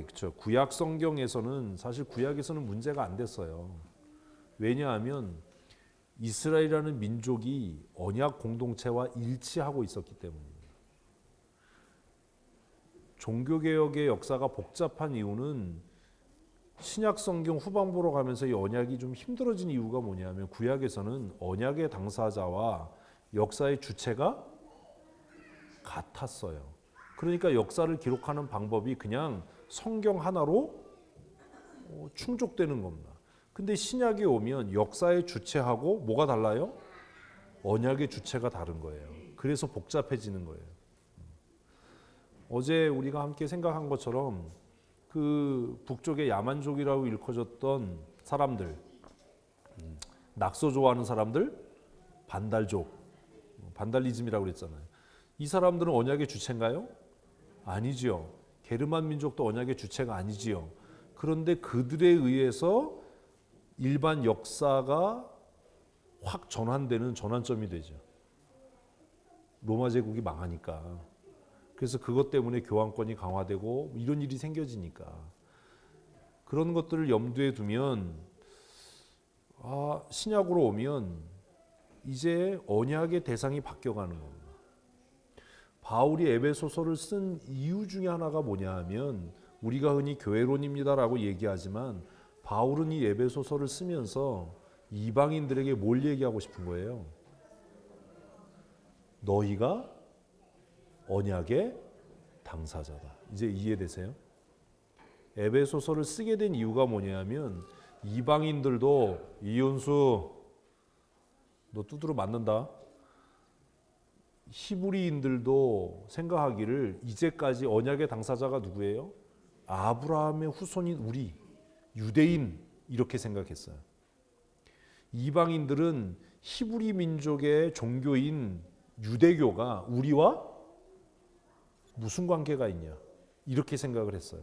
그렇죠. 구약 성경에서는 사실 구약에서는 문제가 안 됐어요. 왜냐하면 이스라엘이라는 민족이 언약 공동체와 일치하고 있었기 때문입니다. 종교개혁의 역사가 복잡한 이유는 신약 성경 후반부로 가면서 이 언약이 좀 힘들어진 이유가 뭐냐면 구약에서는 언약의 당사자와 역사의 주체가 같았어요. 그러니까 역사를 기록하는 방법이 그냥 성경 하나로 충족되는 겁니다. 근데 신약에 오면 역사의 주체하고 뭐가 달라요? 언약의 주체가 다른 거예요. 그래서 복잡해지는 거예요. 어제 우리가 함께 생각한 것처럼 그 북쪽의 야만족이라고 일컬어졌던 사람들, 낙서 좋아하는 사람들, 반달족, 반달리즘이라고 그랬잖아요. 이 사람들은 언약의 주체인가요? 아니지요. 게르만 민족도 언약의 주체가 아니지요. 그런데 그들에 의해서 일반 역사가 확 전환되는 전환점이 되죠. 로마 제국이 망하니까. 그래서 그것 때문에 교황권이 강화되고 이런 일이 생겨지니까 그런 것들을 염두에 두면 신약으로 오면 이제 언약의 대상이 바뀌어가는 겁니다. 바울이 에베소서를 쓴 이유 중에 하나가 뭐냐 하면 우리가 흔히 교회론입니다라고 얘기하지만 바울은 이 에베소서를 쓰면서 이방인들에게 뭘 얘기하고 싶은 거예요? 너희가 언약의 당사자다. 이제 이해되세요? 에베소서를 쓰게 된 이유가 뭐냐면 이방인들도 이윤수 너 두드러 맞는다. 히브리인들도 생각하기를 이제까지 언약의 당사자가 누구예요? 아브라함의 후손인 우리 유대인 이렇게 생각했어요. 이방인들은 히브리 민족의 종교인 유대교가 우리와 무슨 관계가 있냐 이렇게 생각을 했어요.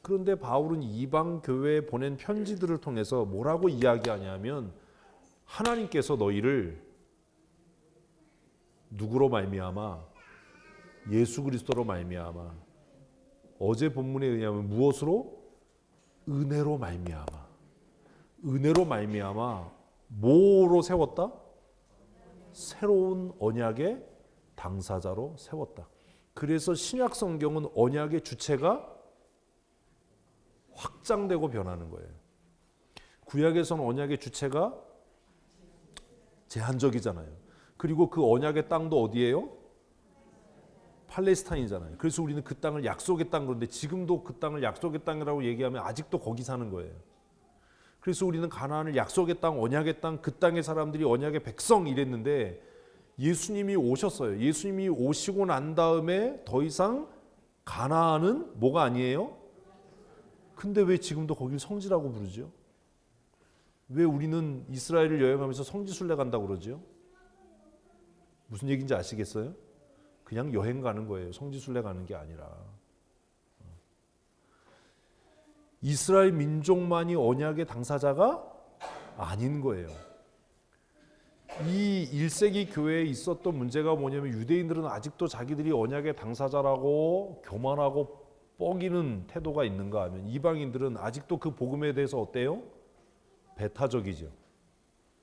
그런데 바울은 이방 교회에 보낸 편지들을 통해서 뭐라고 이야기하냐면 하나님께서 너희를 누구로 말미암아? 예수 그리스도로 말미암아. 어제 본문에 의하면 무엇으로? 은혜로 말미암아. 은혜로 말미암아 뭐로 세웠다? 새로운 언약의 당사자로 세웠다. 그래서 신약 성경은 언약의 주체가 확장되고 변하는 거예요. 구약에서는 언약의 주체가 제한적이잖아요. 그리고 그 언약의 땅도 어디예요? 팔레스타인이잖아요. 그래서 우리는 그 땅을 약속의 땅 그런데 지금도 그 땅을 약속의 땅이라고 얘기하면 아직도 거기 사는 거예요. 그래서 우리는 가나안을 약속의 땅, 언약의 땅, 그 땅의 사람들이 언약의 백성 이랬는데 예수님이 오셨어요. 예수님이 오시고 난 다음에 더 이상 가나안은 뭐가 아니에요? 근데 왜 지금도 거길 성지라고 부르죠? 왜 우리는 이스라엘을 여행하면서 성지순례 간다고 그러죠? 무슨 얘기인지 아시겠어요? 그냥 여행 가는 거예요. 성지순례 가는 게 아니라. 이스라엘 민족만이 언약의 당사자가 아닌 거예요. 이 1세기 교회에 있었던 문제가 뭐냐면 유대인들은 아직도 자기들이 언약의 당사자라고 교만하고 뻐기는 태도가 있는가 하면 이방인들은 아직도 그 복음에 대해서 어때요? 배타적이죠.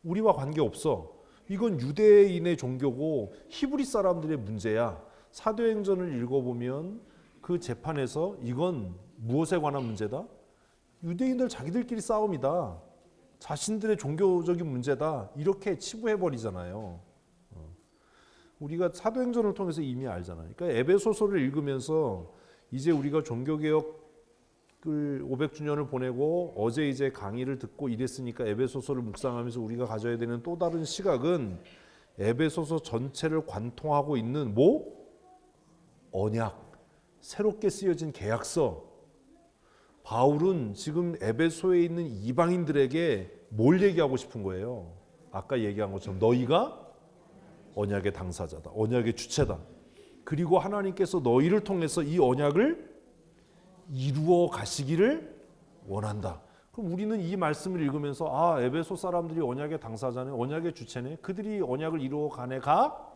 우리와 관계없어. 이건 유대인의 종교고 히브리 사람들의 문제야. 사도행전을 읽어보면 그 재판에서 이건 무엇에 관한 문제다? 유대인들 자기들끼리 싸움이다. 자신들의 종교적인 문제다. 이렇게 치부해버리잖아요. 우리가 사도행전을 통해서 이미 알잖아요. 그러니까 에베소서를 읽으면서 이제 우리가 종교개혁을 500주년을 보내고 어제 이제 강의를 듣고 이랬으니까 에베소서를 묵상하면서 우리가 가져야 되는 또 다른 시각은 에베소서 전체를 관통하고 있는 언약, 새롭게 쓰여진 계약서. 바울은 지금 에베소에 있는 이방인들에게 뭘 얘기하고 싶은 거예요? 아까 얘기한 것처럼 너희가 언약의 당사자다. 언약의 주체다. 그리고 하나님께서 너희를 통해서 이 언약을 이루어 가시기를 원한다. 그럼 우리는 이 말씀을 읽으면서 에베소 사람들이 언약의 당사자네, 언약의 주체네, 그들이 언약을 이루어 가네가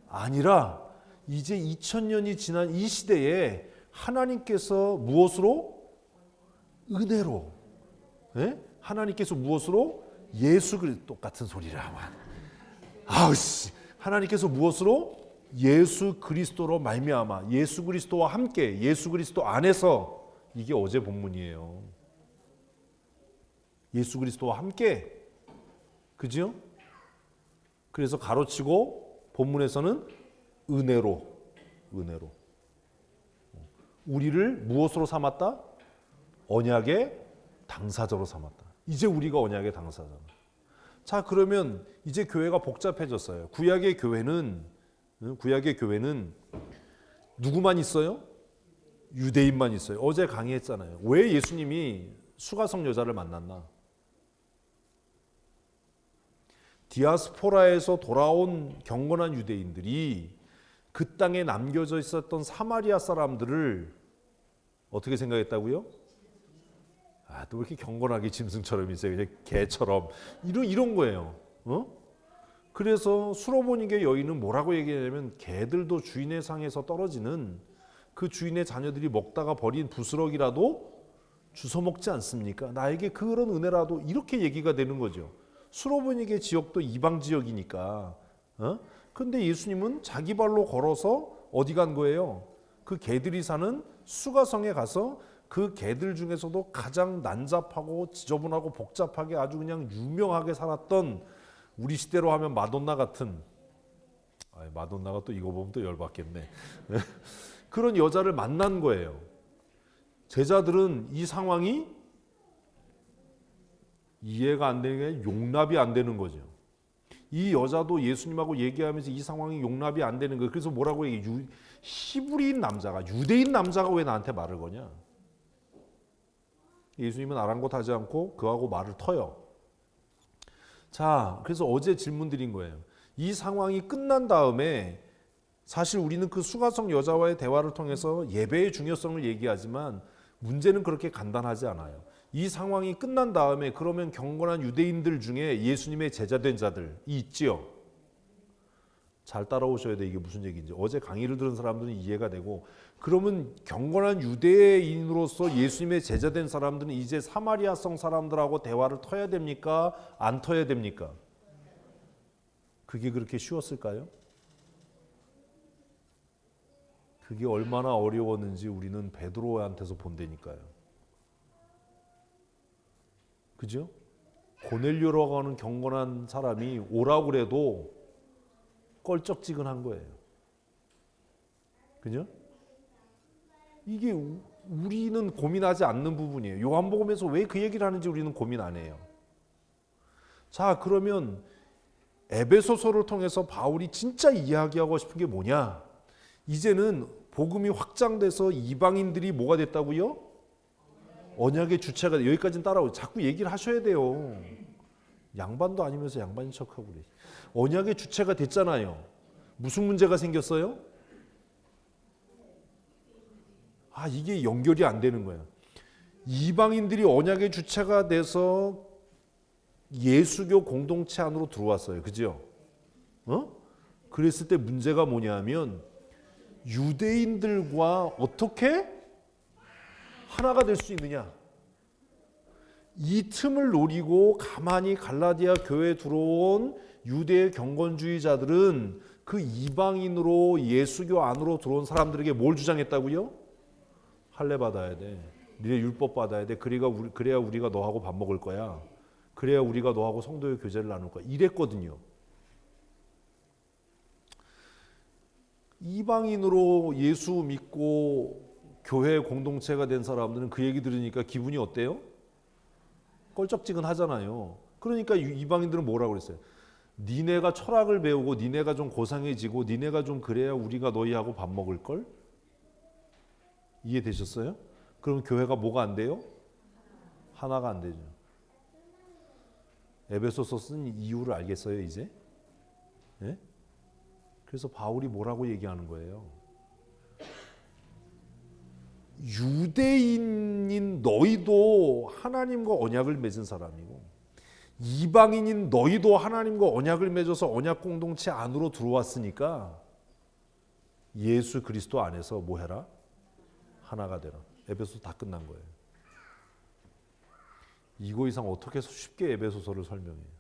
아니라 이제 2000년이 지난 이 시대에 하나님께서 무엇으로? 은혜로. 예? 하나님께서 무엇으로? 예수 그리스도. 똑같은 소리를 하면 아우씨. 하나님께서 무엇으로? 예수 그리스도로 말미암아, 예수 그리스도와 함께, 예수 그리스도 안에서. 이게 어제 본문이에요. 예수 그리스도와 함께. 그죠? 그래서 가로치고 본문에서는 은혜로. 우리를 무엇으로 삼았다? 언약의 당사자로 삼았다. 이제 우리가 언약의 당사자다. 자, 그러면 이제 교회가 복잡해졌어요. 구약의 교회는 누구만 있어요? 유대인만 있어요. 어제 강의했잖아요. 왜 예수님이 수가성 여자를 만났나? 디아스포라에서 돌아온 경건한 유대인들이 그 땅에 남겨져 있었던 사마리아 사람들을 어떻게 생각했다고요? 아, 또 왜 이렇게 경건하게 짐승처럼 있어요? 그냥 개처럼. 이런 거예요. 그래서 수로보니게 여인은 뭐라고 얘기하냐면, 개들도 주인의 상에서 떨어지는 그 주인의 자녀들이 먹다가 버린 부스러기라도 주워 먹지 않습니까? 나에게 그런 은혜라도. 이렇게 얘기가 되는 거죠. 수로보니게 지역도 이방 지역이니까. 근데 예수님은 자기 발로 걸어서 어디 간 거예요? 그 개들이 사는 수가성에 가서 그 개들 중에서도 가장 난잡하고 지저분하고 복잡하게 아주 그냥 유명하게 살았던, 우리 시대로 하면 마돈나 같은, 마돈나가 또 이거 보면 또 열받겠네. 그런 여자를 만난 거예요. 제자들은 이 상황이 이해가 안 되는 게 용납이 안 되는 거죠. 이 여자도 예수님하고 얘기하면서 이 상황이 용납이 안 되는 거예요. 그래서 뭐라고 얘기해? 히브리인 남자가, 유대인 남자가 왜 나한테 말을 거냐? 예수님은 아랑곳하지 않고 그하고 말을 터요. 자, 그래서 어제 질문 드린 거예요. 이 상황이 끝난 다음에 사실 우리는 그 수가성 여자와의 대화를 통해서 예배의 중요성을 얘기하지만 문제는 그렇게 간단하지 않아요. 이 상황이 끝난 다음에 그러면 경건한 유대인들 중에 예수님의 제자된 자들이 있지요. 잘 따라오셔야 돼. 이게 무슨 얘기인지. 어제 강의를 들은 사람들은 이해가 되고, 그러면 경건한 유대인으로서 예수님의 제자된 사람들은 이제 사마리아성 사람들하고 대화를 터야 됩니까? 안 터야 됩니까? 그게 그렇게 쉬웠을까요? 그게 얼마나 어려웠는지 우리는 베드로한테서 본다니까요. 그죠? 고넬료라고 하는 경건한 사람이 오라고 그래도 껄쩍지근한 거예요. 그죠? 이게 우리는 고민하지 않는 부분이에요. 요한복음에서 왜 그 얘기를 하는지 우리는 고민 안 해요. 자, 그러면 에베소서를 통해서 바울이 진짜 이야기하고 싶은 게 뭐냐? 이제는 복음이 확장돼서 이방인들이 뭐가 됐다고요? 언약의 주체가. 여기까지는 따라오죠. 자꾸 얘기를 하셔야 돼요. 양반도 아니면서 양반인 척하고 그래. 언약의 주체가 됐잖아요. 무슨 문제가 생겼어요? 이게 연결이 안 되는 거예요. 이방인들이 언약의 주체가 돼서 예수교 공동체 안으로 들어왔어요. 그죠? 그랬을 때 문제가 뭐냐면, 유대인들과 어떻게 하나가 될 수 있느냐? 이 틈을 노리고 가만히 갈라디아 교회에 들어온 유대 경건주의자들은 그 이방인으로 예수교 안으로 들어온 사람들에게 뭘 주장했다고요? 할례 받아야 돼. 니네 율법 받아야 돼. 그래야 우리가 너하고 밥 먹을 거야. 그래야 우리가 너하고 성도의 교제를 나눌 거야. 이랬거든요. 이방인으로 예수 믿고 교회 공동체가 된 사람들은 그 얘기 들으니까 기분이 어때요? 껄쩍지근하잖아요. 그러니까 이방인들은 뭐라고 그랬어요? 니네가 철학을 배우고 니네가 좀 고상해지고 니네가 좀 그래야 우리가 너희하고 밥 먹을 걸? 이해되셨어요? 그럼 교회가 뭐가 안 돼요? 하나가 안 되죠. 에베소서 쓴 이유를 알겠어요, 이제? 네? 그래서 바울이 뭐라고 얘기하는 거예요? 유대인인 너희도 하나님과 언약을 맺은 사람이고, 이방인인 너희도 하나님과 언약을 맺어서 언약 공동체 안으로 들어왔으니까 예수 그리스도 안에서 뭐 해라? 하나가 되라. 에베소 다 끝난 거예요. 이거 이상 어떻게 해서 쉽게 에베소서를 설명해요?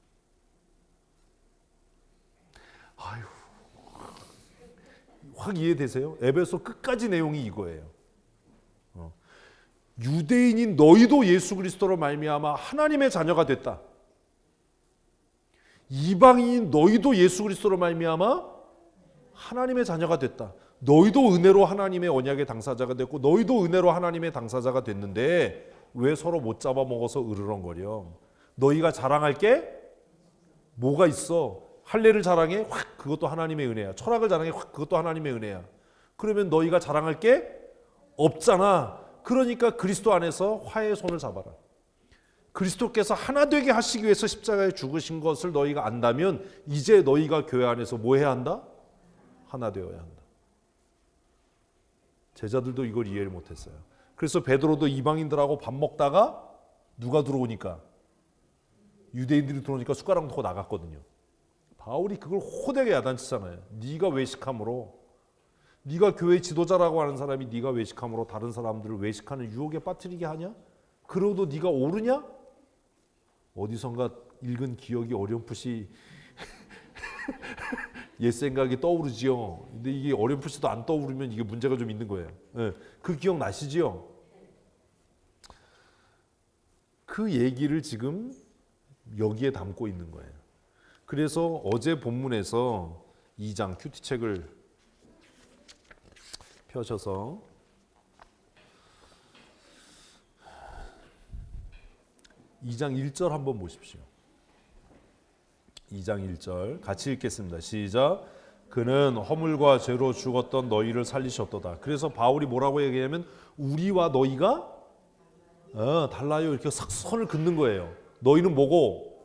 아유, 확 이해되세요? 에베소 끝까지 내용이 이거예요. 유대인인 너희도 예수 그리스도로 말미암아 하나님의 자녀가 됐다. 이방인인 너희도 예수 그리스도로 말미암아 하나님의 자녀가 됐다. 너희도 은혜로 하나님의 언약의 당사자가 됐고 너희도 은혜로 하나님의 당사자가 됐는데 왜 서로 못 잡아먹어서 으르렁거려? 너희가 자랑할 게 뭐가 있어? 할례를 자랑해? 확 그것도 하나님의 은혜야. 철학을 자랑해? 확 그것도 하나님의 은혜야. 그러면 너희가 자랑할 게 없잖아. 그러니까 그리스도 안에서 화해의 손을 잡아라. 그리스도께서 하나 되게 하시기 위해서 십자가에 죽으신 것을 너희가 안다면 이제 너희가 교회 안에서 뭐 해야 한다? 하나 되어야 한다. 제자들도 이걸 이해를 못했어요. 그래서 베드로도 이방인들하고 밥 먹다가 누가 들어오니까 유대인들이 들어오니까 숟가락 놓고 나갔거든요. 바울이 그걸 호되게 야단치잖아요. 네가 외식함으로 네가 교회 지도자라고 하는 사람이 네가 외식함으로 다른 사람들을 외식하는 유혹에 빠뜨리게 하냐? 그러도 네가 옳으냐? 어디선가 읽은 기억이 어렴풋이 옛 생각이 떠오르지요. 근데 이게 어렴풋이도 안 떠오르면 이게 문제가 좀 있는 거예요. 네. 그 기억 나시지요? 그 얘기를 지금 여기에 담고 있는 거예요. 그래서 어제 본문에서 2장 큐티책을 펴셔서 2장 1절 한번 보십시오. 2장 1절 같이 읽겠습니다. 시작. 그는 허물과 죄로 죽었던 너희를 살리셨도다. 그래서 바울이 뭐라고 얘기하면 우리와 너희가 달라요. 이렇게 선을 긋는 거예요. 너희는 뭐고?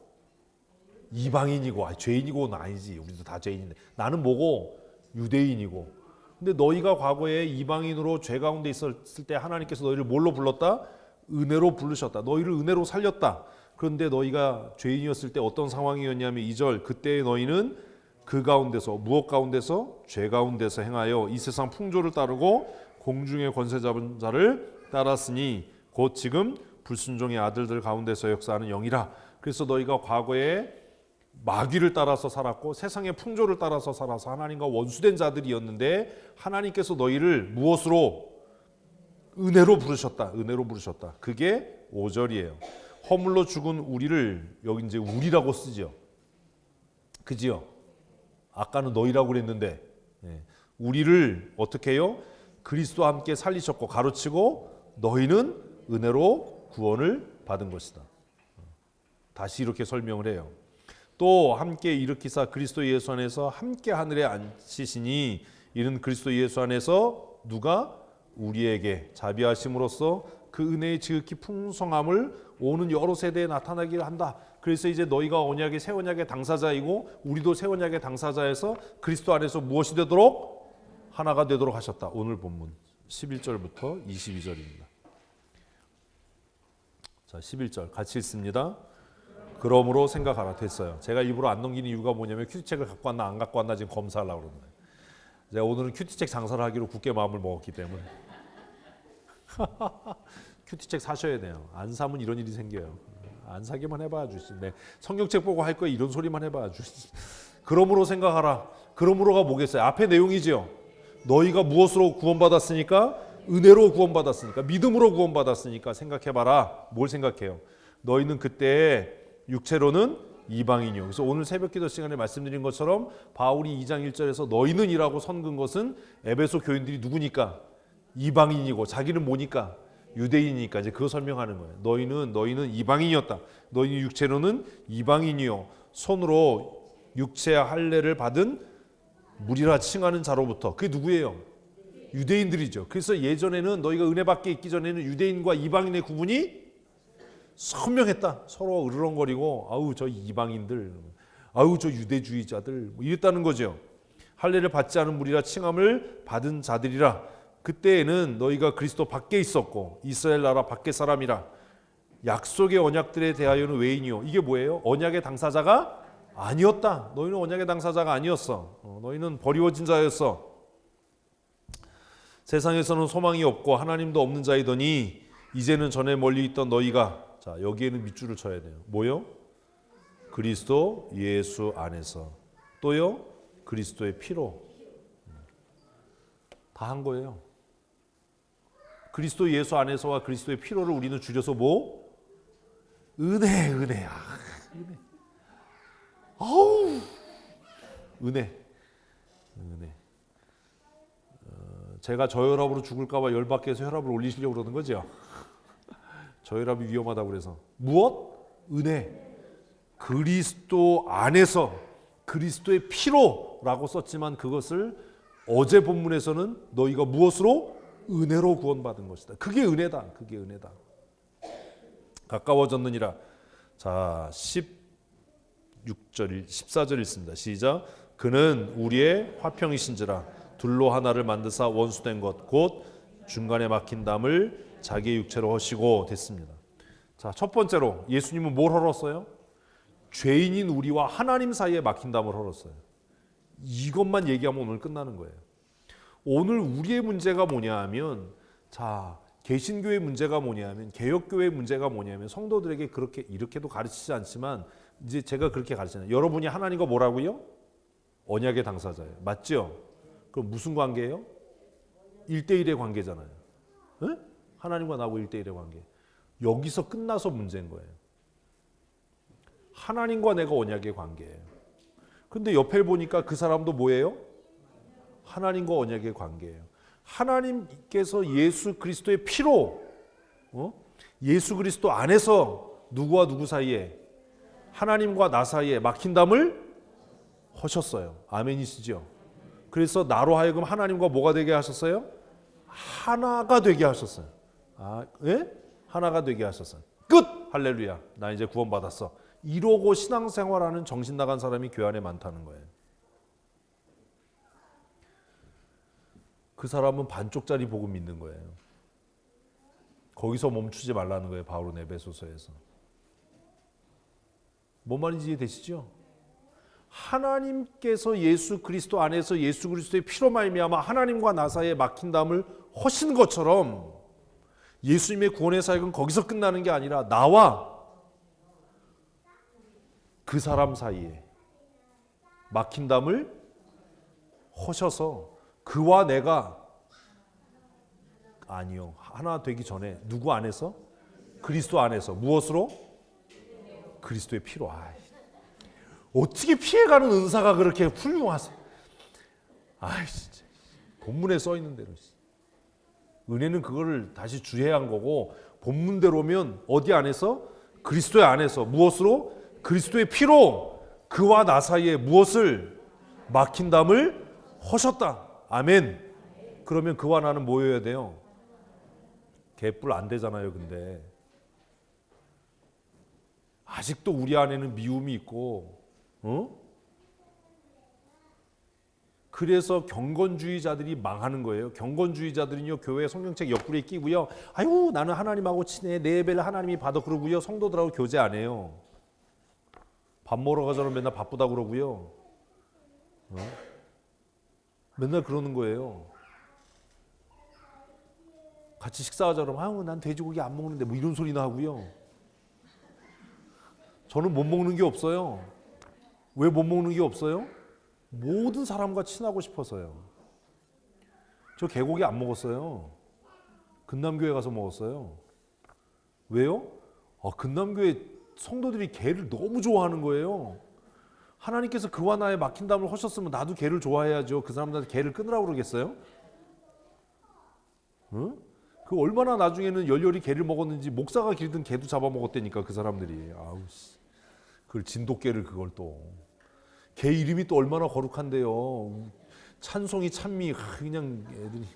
이방인이고 죄인이고는 아니지. 우리도 다 죄인인데 나는 뭐고? 유대인이고. 근데 너희가 과거에 이방인으로 죄 가운데 있었을 때 하나님께서 너희를 뭘로 불렀다? 은혜로 부르셨다. 너희를 은혜로 살렸다. 그런데 너희가 죄인이었을 때 어떤 상황이었냐면 2절 그때의 너희는 그 가운데서 무엇 가운데서? 죄 가운데서 행하여 이 세상 풍조를 따르고 공중의 권세 잡은 자를 따랐으니 곧 지금 불순종의 아들들 가운데서 역사하는 영이라. 그래서 너희가 과거에 마귀를 따라서 살았고 세상의 풍조를 따라서 살아서 하나님과 원수된 자들이었는데 하나님께서 너희를 무엇으로? 은혜로 부르셨다. 은혜로 부르셨다. 그게 5절이에요. 허물로 죽은 우리를 여기 이제 우리라고 쓰죠. 그지요? 아까는 너희라고 그랬는데 우리를 어떻게 해요? 그리스도와 함께 살리셨고 가르치고 너희는 은혜로 구원을 받은 것이다. 다시 이렇게 설명을 해요. 또 함께 일으키사 그리스도 예수 안에서 함께 하늘에 앉히시니 이는 그리스도 예수 안에서 누가 우리에게 자비하심으로써 그 은혜의 지극히 풍성함을 오는 여러 세대에 나타나게 한다. 그래서 이제 너희가 언약의 새 언약의 당사자이고 우리도 새 언약의 당사자에서 그리스도 안에서 무엇이 되도록? 하나가 되도록 하셨다. 오늘 본문 11절부터 22절입니다. 자, 11절 같이 읽습니다. 그러므로 생각하라. 됐어요. 제가 일부러 안 넘기는 이유가 뭐냐면 큐티책을 갖고 왔나 안 갖고 왔나 지금 검사하려고 그러는 거예요. 제가 오늘은 큐티책 장사를 하기로 굳게 마음을 먹었기 때문에 큐티책 사셔야 돼요. 안 사면 이런 일이 생겨요. 안 사기만 해봐야 주시. 네. 성경책 보고 할 거에 이런 소리만 해봐야 주시. 그러므로 생각하라. 그러므로가 뭐겠어요? 앞에 내용이죠. 너희가 무엇으로 구원받았으니까? 은혜로 구원받았으니까, 믿음으로 구원받았으니까 생각해봐라. 뭘 생각해요? 너희는 그때 육체로는 이방인이요. 그래서 오늘 새벽기도 시간에 말씀드린 것처럼 바울이 2장 1절에서 너희는 이라고 선근 것은 에베소 교인들이 누구니까? 이방인이고 자기는 뭐니까? 유대인이니까 이제 그거 설명하는 거예요. 너희는 이방인이었다. 너희는 육체로는 이방인이요. 손으로 육체의 할례를 받은 무리라 칭하는 자로부터. 그게 누구예요? 유대인들이죠. 그래서 예전에는 너희가 은혜 받게 있기 전에는 유대인과 이방인의 구분이 선명했다. 서로 으르렁거리고 아우 저 이방인들, 아우 저 유대주의자들 뭐 이랬다는 거죠. 할례를 받지 않은 무리라 칭함을 받은 자들이라. 그때에는 너희가 그리스도 밖에 있었고 이스라엘 나라 밖의 사람이라. 약속의 언약들에 대하여는 외인이요. 이게 뭐예요? 언약의 당사자가 아니었다. 너희는 언약의 당사자가 아니었어. 너희는 버리워진 자였어. 세상에서는 소망이 없고 하나님도 없는 자이더니 이제는 전에 멀리 있던 너희가, 자 여기에는 밑줄을 쳐야 돼요. 뭐요? 그리스도 예수 안에서, 또요 그리스도의 피로. 다 한 거예요. 그리스도 예수 안에서와 그리스도의 피로를 우리는 줄여서 뭐? 은혜. 은혜. 아우, 은혜. 제가 저혈압으로 죽을까 봐 열받게 해서 혈압을 올리시려고 그러는 거죠. 저혈압이 위험하다고 그래서. 무엇? 은혜. 그리스도 안에서 그리스도의 피로라고 썼지만 그것을 어제 본문에서는 너희가 무엇으로? 은혜로 구원받은 것이다. 그게 은혜다. 그게 은혜다. 가까워졌느니라. 자, 16절, 14절 읽습니다. 시작. 그는 우리의 화평이신지라 둘로 하나를 만드사 원수된 것 곧 중간에 막힌 담을 자기의 육체로 허시고 됐습니다. 자, 첫 번째로 예수님은 뭘 헐었어요? 죄인인 우리와 하나님 사이에 막힌 담을 헐었어요. 이것만 얘기하면 오늘 끝나는 거예요. 오늘 우리의 문제가 뭐냐 하면, 자, 개신교의 문제가 뭐냐 하면, 개혁교회의 문제가 뭐냐 하면, 성도들에게 그렇게 이렇게도 가르치지 않지만 이제 제가 그렇게 가르치잖아요. 여러분이 하나님과 뭐라고요? 언약의 당사자예요. 맞죠? 그럼 무슨 관계예요? 1대1의 관계잖아요. 에? 하나님과 나하고 1대1의 관계. 여기서 끝나서 문제인 거예요. 하나님과 내가 언약의 관계예요. 근데 옆에 보니까 그 사람도 뭐예요? 하나님과 언약의 관계예요. 하나님께서 예수 그리스도의 피로, 예수 그리스도 안에서 누구와 누구 사이에, 하나님과 나 사이에 막힌 담을 허셨어요. 아멘이시죠? 그래서 나로 하여금 하나님과 뭐가 되게 하셨어요? 하나가 되게 하셨어요. 아, 예? 하나가 되게 하셨어요. 끝! 할렐루야. 나 이제 구원받았어. 이러고 신앙생활하는 정신 나간 사람이 교회 안에 많다는 거예요. 그 사람은 반쪽짜리 복음 믿는 거예요. 거기서 멈추지 말라는 거예요. 바울은 에베소서에서. 뭔 말인지 이해되시죠? 하나님께서 예수 그리스도 안에서 예수 그리스도의 피로 말미암아 하나님과 나 사이에 막힌 담을 허신 것처럼 예수님의 구원의 사역은 거기서 끝나는 게 아니라 나와 그 사람 사이에 막힌 담을 허셔서 그와 내가, 아니요, 하나 되기 전에 누구 안에서? 그리스도 안에서. 무엇으로? 그리스도의 피로. 어떻게 피해가는 은사가 그렇게 훌륭하세요? 진짜 본문에 써 있는 대로. 은혜는 그거를 다시 주해한 거고, 본문대로면 어디 안에서? 그리스도의 안에서. 무엇으로? 그리스도의 피로 그와 나 사이에 무엇을? 막힌 담을 허셨다. 아멘. 그러면 그와 나는 뭐여야 돼요? 개뿔 안 되잖아요. 근데 아직도 우리 안에는 미움이 있고, 그래서 경건주의자들이 망하는 거예요. 경건주의자들은요, 교회 성경책 옆구리에 끼고요, 아유 나는 하나님하고 친해, 내 예배를 하나님이 받아, 그러고요 성도들하고 교제 안 해요. 밥 먹으러 가자면 맨날 바쁘다 그러고요, 맨날 그러는 거예요. 같이 식사하자 그러면 아유 난 돼지고기 안 먹는데 뭐 이런 소리나 하고요. 저는 못 먹는 게 없어요. 왜 못 먹는 게 없어요? 모든 사람과 친하고 싶어서요. 저 개고기 안 먹었어요. 금남교회 가서 먹었어요. 왜요? 금남교회 성도들이 개를 너무 좋아하는 거예요. 하나님께서 그와 나의 막힌 담을 허셨으면 나도 개를 좋아해야죠. 그 사람들한테 개를 끊으라고 그러겠어요? 응? 그 얼마나 나중에는 열렬히 개를 먹었는지 목사가 기르던 개도 잡아먹었다니까 그 사람들이. 그걸 진돗개를 그걸 또. 개 이름이 또 얼마나 거룩한데요. 찬송이 찬미, 그냥 애들이.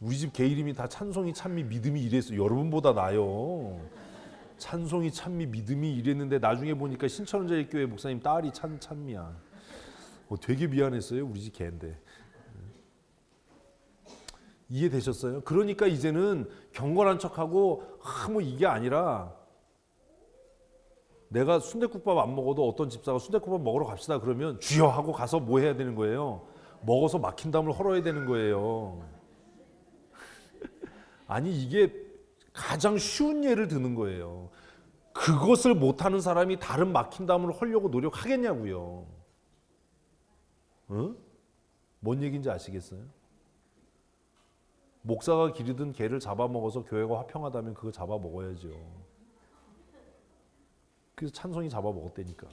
우리 집 개 이름이 다 찬송이 찬미 믿음이 이랬어. 여러분보다 나요. 찬송이 찬미 믿음이 이랬는데 나중에 보니까 신천원자일교회 목사님 딸이 찬미야. 되게 미안했어요. 우리 집 개인데. 이해되셨어요? 그러니까 이제는 경건한 척하고 뭐 이게 아니라, 내가 순댓국밥 안 먹어도 어떤 집사가 순댓국밥 먹으러 갑시다 그러면 주여 하고 가서 뭐 해야 되는 거예요? 먹어서 막힌 담을 헐어야 되는 거예요. 아니 이게 가장 쉬운 예를 드는 거예요. 그것을 못하는 사람이 다른 막힌 담을 헐려고 노력하겠냐고요. 응? 뭔 얘기인지 아시겠어요? 목사가 기르던 개를 잡아먹어서 교회가 화평하다면 그거 잡아먹어야죠. 그래서 찬송이 잡아먹었다니까.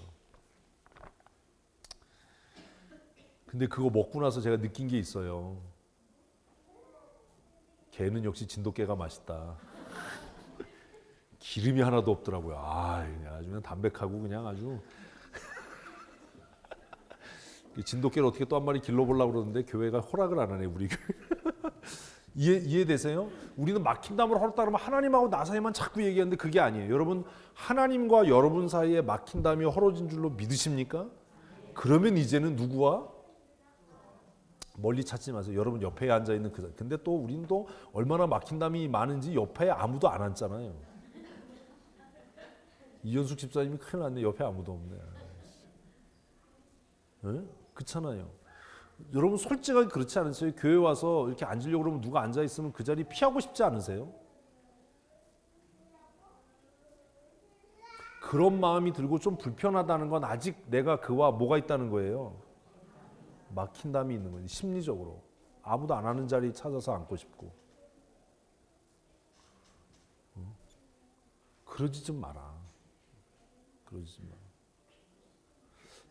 근데 그거 먹고 나서 제가 느낀 게 있어요. 개는 역시 진돗개가 맛있다. 기름이 하나도 없더라고요. 아주 그냥 담백하고 그냥 아주. 진돗개를 어떻게 또 한 마리 길러보려고 그러는데 교회가 허락을 안 하네, 우리 교회. 이해되세요? 우리는 막힌 담을 헐었다 그러면 하나님하고 나 사이만 자꾸 얘기하는데 그게 아니에요. 여러분, 하나님과 여러분 사이에 막힌 담이 헐어진 줄로 믿으십니까? 그러면 이제는 누구와? 멀리 찾지 마세요. 여러분 옆에 앉아있는 그, 근데 또 우리는 또 얼마나 막힌 담이 많은지 옆에 아무도 안 앉잖아요. 이현숙 집사님이 큰일 났네. 옆에 아무도 없네. 네? 그렇잖아요. 여러분 솔직하게 그렇지 않으세요? 교회 와서 이렇게 앉으려고 그러면 누가 앉아있으면 그 자리 피하고 싶지 않으세요? 그런 마음이 들고 좀 불편하다는 건 아직 내가 그와 뭐가 있다는 거예요? 막힌 담이 있는 거지. 심리적으로 아무도 안 하는 자리 찾아서 앉고 싶고. 그러지 좀 마라. 그러지 좀 마라.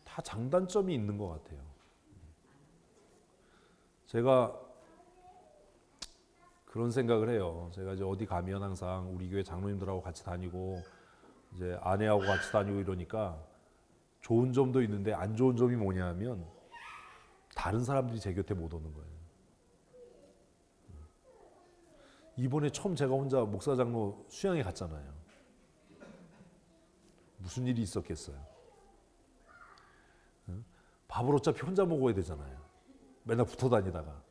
다 장단점이 있는 것 같아요. 제가 그런 생각을 해요. 제가 이제 어디 가면 항상 우리 교회 장로님들하고 같이 다니고 이제 아내하고 같이 다니고 이러니까 좋은 점도 있는데 안 좋은 점이 뭐냐면 다른 사람들이 제 곁에 못 오는 거예요. 이번에 처음 제가 혼자 목사 장로 수양회 갔잖아요. 무슨 일이 있었겠어요? 밥을 어차피 혼자 먹어야 되잖아요. 맨날 붙어 다니다가.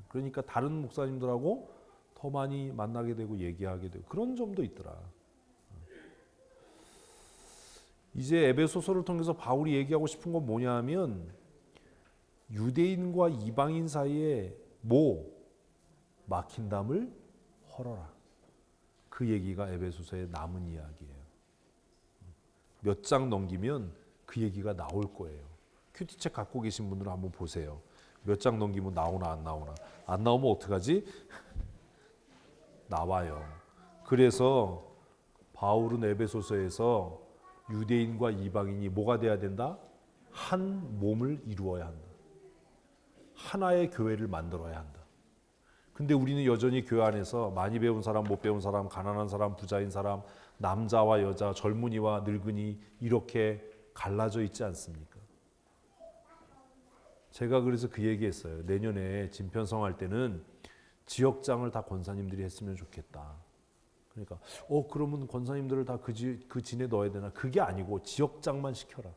그러니까 다른 목사님들하고 더 많이 만나게 되고 얘기하게 되고 그런 점도 있더라. 이제 에베소서를 통해서 바울이 얘기하고 싶은 건 뭐냐 하면 유대인과 이방인 사이에 막힌 담을 헐어라. 그 얘기가 에베소서의 남은 이야기예요. 몇 장 넘기면 그 얘기가 나올 거예요. 큐티책 갖고 계신 분들은 한번 보세요. 몇 장 넘기면 나오나 안 나오나. 안 나오면 어떡하지? 나와요. 그래서 바울은 에베소서에서 유대인과 이방인이 뭐가 돼야 된다? 한 몸을 이루어야 한다. 하나의 교회를 만들어야 한다. 근데 우리는 여전히 교회 안에서 많이 배운 사람, 못 배운 사람, 가난한 사람, 부자인 사람, 남자와 여자, 젊은이와 늙은이 이렇게 갈라져 있지 않습니까? 제가 그래서 그 얘기했어요. 내년에 진편성 할 때는 지역장을 다 권사님들이 했으면 좋겠다. 그러니까 그러면 권사님들을 다 그 진에 넣어야 되나? 그게 아니고 지역장만 시켜라.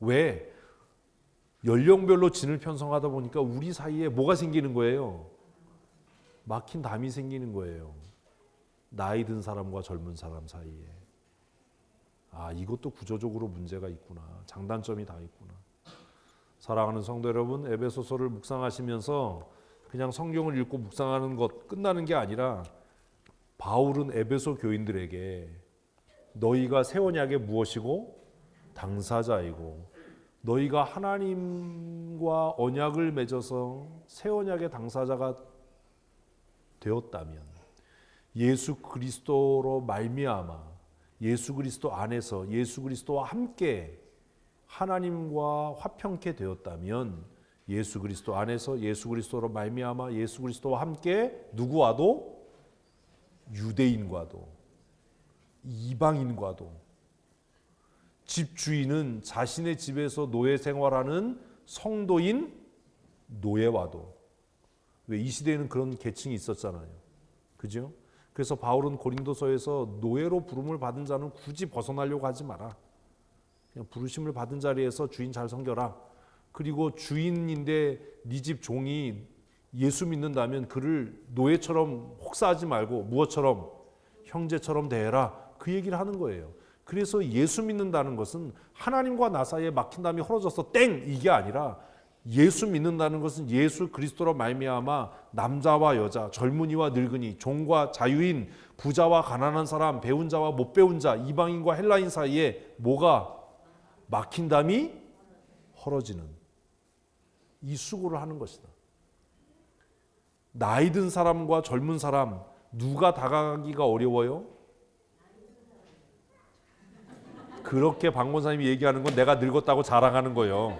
왜? 연령별로 진을 편성하다 보니까 우리 사이에 뭐가 생기는 거예요? 막힌 담이 생기는 거예요. 나이 든 사람과 젊은 사람 사이에. 이것도 구조적으로 문제가 있구나. 장단점이 다 있구나. 사랑하는 성도 여러분, 에베소서를 묵상하시면서 그냥 성경을 읽고 묵상하는 것 끝나는 게 아니라 바울은 에베소 교인들에게 너희가 새 언약의 무엇이고 당사자이고 너희가 하나님과 언약을 맺어서 새 언약의 당사자가 되었다면 예수 그리스도로 말미암아 예수 그리스도 안에서 예수 그리스도와 함께 하나님과 화평케 되었다면 예수 그리스도 안에서 예수 그리스도로 말미암아 예수 그리스도와 함께 누구와도 유대인과도 이방인과도 집주인은 자신의 집에서 노예 생활하는 성도인 노예와도 왜 이 시대에는 그런 계층이 있었잖아요. 그죠? 그래서 바울은 고린도서에서 노예로 부름을 받은 자는 굳이 벗어나려고 하지 마라. 그냥 부르심을 받은 자리에서 주인 잘 섬겨라. 그리고 주인인데 네 집 종이 예수 믿는다면 그를 노예처럼 혹사하지 말고 무엇처럼? 형제처럼 대해라. 그 얘기를 하는 거예요. 그래서 예수 믿는다는 것은 하나님과 나 사이에 막힌 담이 헐어져서 땡! 이게 아니라 예수 믿는다는 것은 예수 그리스도로 말미암아 남자와 여자, 젊은이와 늙은이, 종과 자유인, 부자와 가난한 사람, 배운 자와 못 배운 자, 이방인과 헬라인 사이에 뭐가 막힌 담이 헐어지는 이 수고를 하는 것이다. 나이 든 사람과 젊은 사람 누가 다가가기가 어려워요? 그렇게 박 권사님이 얘기하는 건 내가 늙었다고 자랑하는 거예요.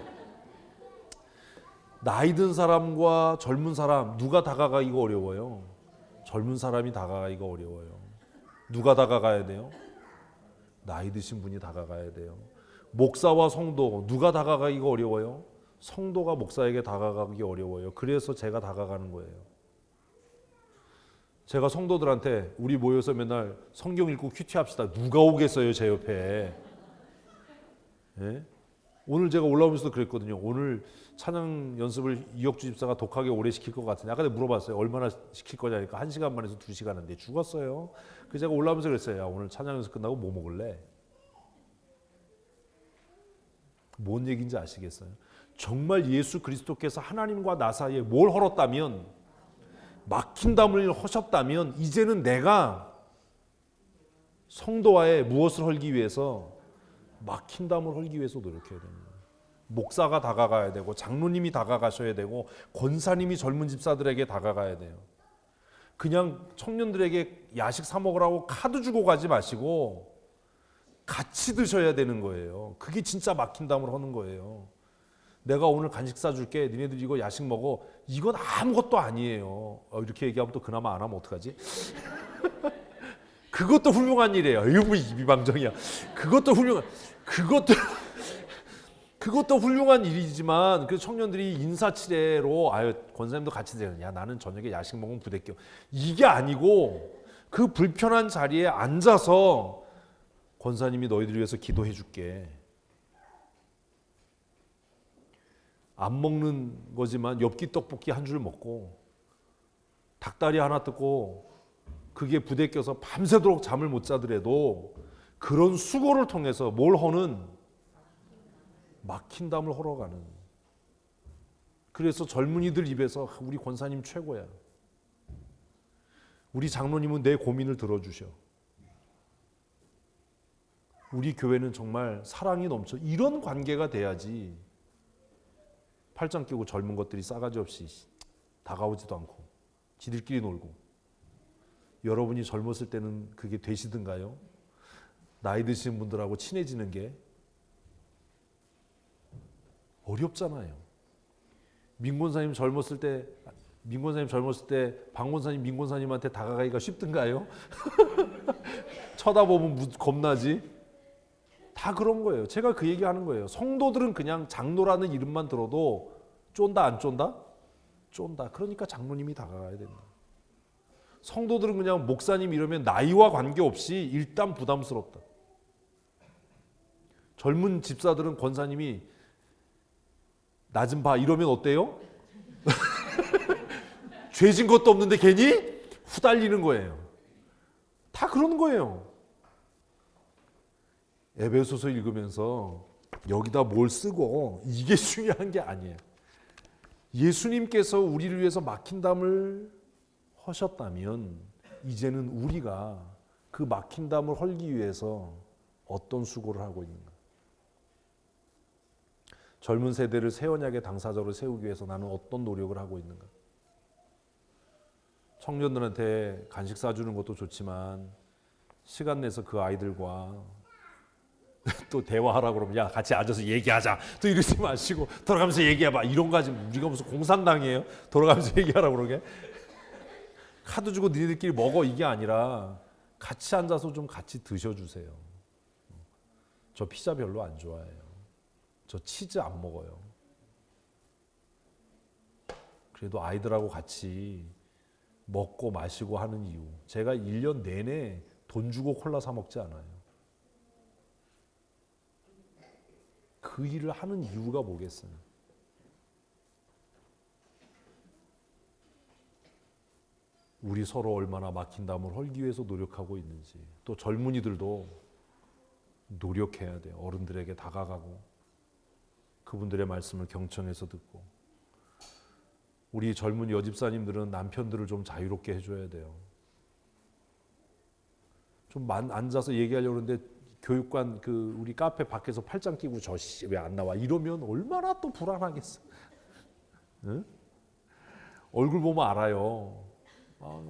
나이 든 사람과 젊은 사람 누가 다가가기가 어려워요? 젊은 사람이 다가가기가 어려워요. 누가 다가가야 돼요? 나이 드신 분이 다가가야 돼요. 목사와 성도 누가 다가가기가 어려워요? 성도가 목사에게 다가가기 어려워요. 그래서 제가 다가가는 거예요. 제가 성도들한테 우리 모여서 맨날 성경 읽고 큐티합시다. 누가 오겠어요 제 옆에. 예? 오늘 제가 올라오면서도 그랬거든요. 오늘 찬양 연습을 이혁주 집사가 독하게 오래 시킬 것 같은데 아까 내가 물어봤어요. 얼마나 시킬 거냐니까 1시간 반에서 2시간 한데 죽었어요. 그래서 제가 올라오면서 그랬어요. 야, 오늘 찬양 연습 끝나고 뭐 먹을래? 뭔 얘기인지 아시겠어요? 정말 예수 그리스도께서 하나님과 나 사이에 뭘 헐었다면, 막힌 담을 허셨다면 이제는 내가 성도와의 무엇을 헐기 위해서, 막힌 담을 헐기 위해서 노력해야 됩니다. 목사가 다가가야 되고 장로님이 다가가셔야 되고 권사님이 젊은 집사들에게 다가가야 돼요. 그냥 청년들에게 야식 사 먹으라고 카드 주고 가지 마시고 같이 드셔야 되는 거예요. 그게 진짜 막힌 담을 허는 거예요. 내가 오늘 간식 사줄게. 니네들 이거 야식 먹어. 이건 아무것도 아니에요. 이렇게 얘기하면 또 그나마 안 하면 어떡하지? 그것도 훌륭한 일이에요. 아이고 입이 방정이야. 그것도 훌륭한 일이지만 그 청년들이 인사치레로 아유 권사님도 같이 되는 야 나는 저녁에 야식 먹으면 부대껴. 이게 아니고 그 불편한 자리에 앉아서 권사님이 너희들 위해서 기도해 줄게. 안 먹는 거지만 엽기 떡볶이 한 줄 먹고 닭다리 하나 뜯고 그게 부대껴서 밤새도록 잠을 못 자더라도 그런 수고를 통해서 뭘 허는? 막힌 담을 헐어가는. 그래서 젊은이들 입에서 우리 권사님 최고야. 우리 장로님은 내 고민을 들어주셔. 우리 교회는 정말 사랑이 넘쳐. 이런 관계가 돼야지. 팔짱 끼고 젊은 것들이 싸가지 없이 다가오지도 않고 지들끼리 놀고. 여러분이 젊었을 때는 그게 되시든가요? 나이 드신 분들하고 친해지는 게 어렵잖아요. 민권사님 젊었을 때 방권사님 민권사님한테 다가가기가 쉽든가요? 쳐다보면 겁나지? 다 그런 거예요. 제가 그 얘기하는 거예요. 성도들은 그냥 장로라는 이름만 들어도 쫀다 안 쫀다? 쫀다. 그러니까 장로님이 다가가야 된다. 성도들은 그냥 목사님 이러면 나이와 관계없이 일단 부담스럽다. 젊은 집사들은 권사님이 나 좀 봐 이러면 어때요? 죄진 것도 없는데 괜히 후달리는 거예요. 다 그런 거예요. 에베소서 읽으면서 여기다 뭘 쓰고 이게 중요한 게 아니에요. 예수님께서 우리를 위해서 막힌 담을 허셨다면 이제는 우리가 그 막힌 담을 헐기 위해서 어떤 수고를 하고 있는가? 젊은 세대를 새 언약의 당사자로 세우기 위해서 나는 어떤 노력을 하고 있는가? 청년들한테 간식 사주는 것도 좋지만 시간 내서 그 아이들과 또 대화하라고 그러면 야 같이 앉아서 얘기하자. 또 이러지 마시고 돌아가면서 얘기해봐. 이런 거 하지 우리가 무슨 공산당이에요? 돌아가면서 얘기하라고 그러게? 카드 주고 니네들끼리 먹어 이게 아니라 같이 앉아서 좀 같이 드셔주세요. 저 피자 별로 안 좋아해요. 저 치즈 안 먹어요. 그래도 아이들하고 같이 먹고 마시고 하는 이유. 제가 1년 내내 돈 주고 콜라 사 먹지 않아요. 그 일을 하는 이유가 뭐겠어요? 우리 서로 얼마나 막힌 담을 헐기 위해서 노력하고 있는지. 또 젊은이들도 노력해야 돼요. 어른들에게 다가가고 그 그분들의 말씀을 경청해서 듣고, 우리 젊은 여집사님들은 남편들을 좀 자유롭게 해줘야 돼요. 좀 앉아서 얘기하려고 하는데 교육관 우리 카페 밖에서 팔짱 끼고 저 씨 왜 안 나와 이러면 얼마나 또 불안하겠어. 응? 얼굴 보면 알아요.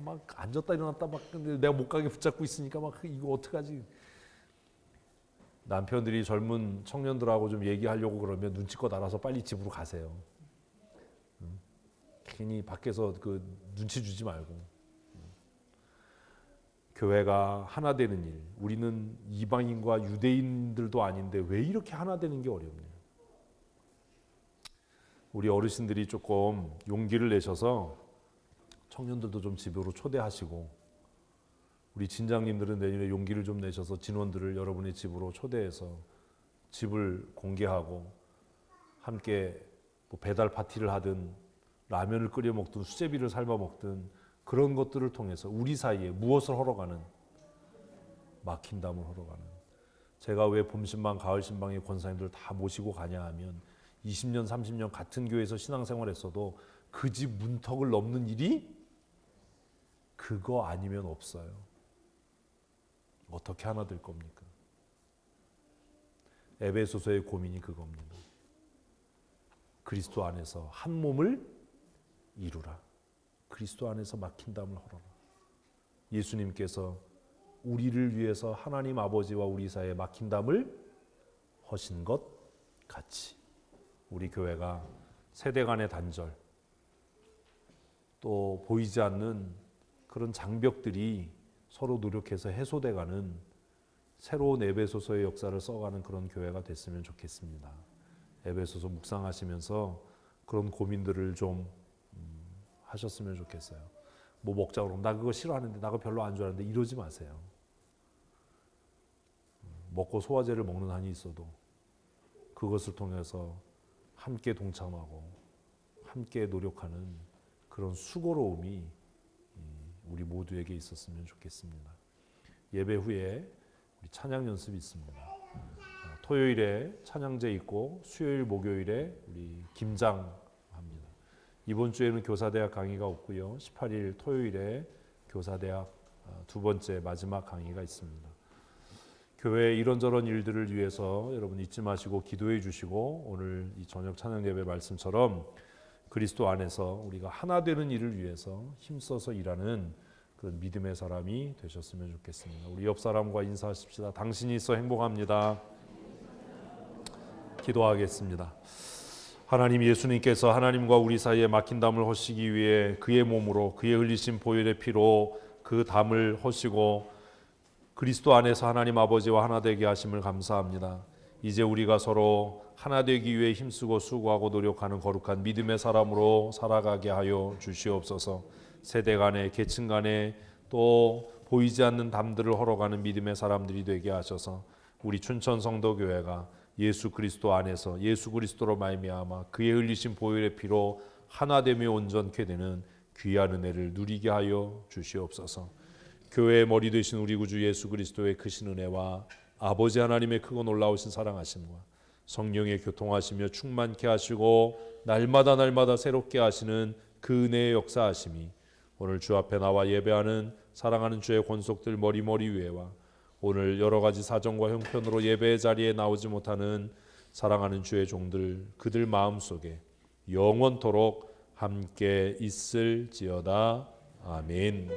막 앉았다 일어났다 막 근데 내가 못 가게 붙잡고 있으니까 막 이거 어떡하지? 남편들이 젊은 청년들하고 좀 얘기하려고 그러면 눈치껏 알아서 빨리 집으로 가세요. 괜히 밖에서 눈치 주지 말고. 교회가 하나 되는 일, 우리는 이방인과 유대인들도 아닌데 왜 이렇게 하나 되는 게 어렵냐? 우리 어르신들이 조금 용기를 내셔서 청년들도 좀 집으로 초대하시고, 우리 진장님들은 내년에 용기를 좀 내셔서 진원들을 여러분의 집으로 초대해서 집을 공개하고 함께 뭐 배달 파티를 하든 라면을 끓여 먹든 수제비를 삶아 먹든 그런 것들을 통해서 우리 사이에 무엇을 헐어가는, 막힌 담을 헐어가는. 제가 왜 봄신방 가을신방의 권사님들 다 모시고 가냐 하면 20년 30년 같은 교회에서 신앙생활했어도 그 집 문턱을 넘는 일이 그거 아니면 없어요. 어떻게 하나 될 겁니까? 에베소서의 고민이 그겁니다. 그리스도 안에서 한 몸을 이루라. 그리스도 안에서 막힌 담을 헐어라. 예수님께서 우리를 위해서 하나님 아버지와 우리 사이에 막힌 담을 허신 것 같이 우리 교회가 세대 간의 단절, 또 보이지 않는 그런 장벽들이 서로 노력해서 해소돼가는 새로운 에베소서의 역사를 써가는 그런 교회가 됐으면 좋겠습니다. 에베소서 묵상하시면서 그런 고민들을 좀 하셨으면 좋겠어요. 뭐 먹자 그러면 나 그거 싫어하는데, 나 그거 별로 안 좋아하는데 이러지 마세요. 먹고 소화제를 먹는 한이 있어도 그것을 통해서 함께 동참하고 함께 노력하는 그런 수고로움이 우리 모두에게 있었으면 좋겠습니다. 예배 후에 우리 찬양 연습이 있습니다. 토요일에 찬양제 있고 수요일 목요일에 우리 김장 합니다. 이번 주에는 교사대학 강의가 없고요. 18일 토요일에 교사대학 두 번째 마지막 강의가 있습니다. 교회 이런저런 일들을 위해서 여러분 잊지 마시고 기도해 주시고, 오늘 이 저녁 찬양 예배 말씀처럼 그리스도 안에서 우리가 하나 되는 일을 위해서 힘써서 일하는 그런 믿음의 사람이 되셨으면 좋겠습니다. 우리 옆 사람과 인사하십시다. 당신이 있어 행복합니다. 기도하겠습니다. 하나님, 예수님께서 하나님과 우리 사이에 막힌 담을 허시기 위해 그의 몸으로, 그의 흘리신 보혈의 피로 그 담을 허시고 그리스도 안에서 하나님 아버지와 하나 되게 하심을 감사합니다. 이제 우리가 서로 하나 되기 위해 힘쓰고 수고하고 노력하는 거룩한 믿음의 사람으로 살아가게 하여 주시옵소서. 세대 간에, 계층 간에, 또 보이지 않는 담들을 헐어가는 믿음의 사람들이 되게 하셔서 우리 춘천 성도교회가 예수 그리스도 안에서 예수 그리스도로 말미암아 그의 흘리신 보혈의 피로 하나됨이 온전케 되는 귀한 은혜를 누리게 하여 주시옵소서. 교회의 머리 되신 우리 구주 예수 그리스도의 크신 은혜와 아버지 하나님의 크고 놀라우신 사랑하심과 성령의 교통하시며 충만케 하시고 날마다 새롭게 하시는 그 은혜의 역사하심이 오늘 주 앞에 나와 예배하는 사랑하는 주의 권속들 머리 위에와 오늘 여러 가지 사정과 형편으로 예배의 자리에 나오지 못하는 사랑하는 주의 종들 그들 마음속에 영원토록 함께 있을지어다. 아멘.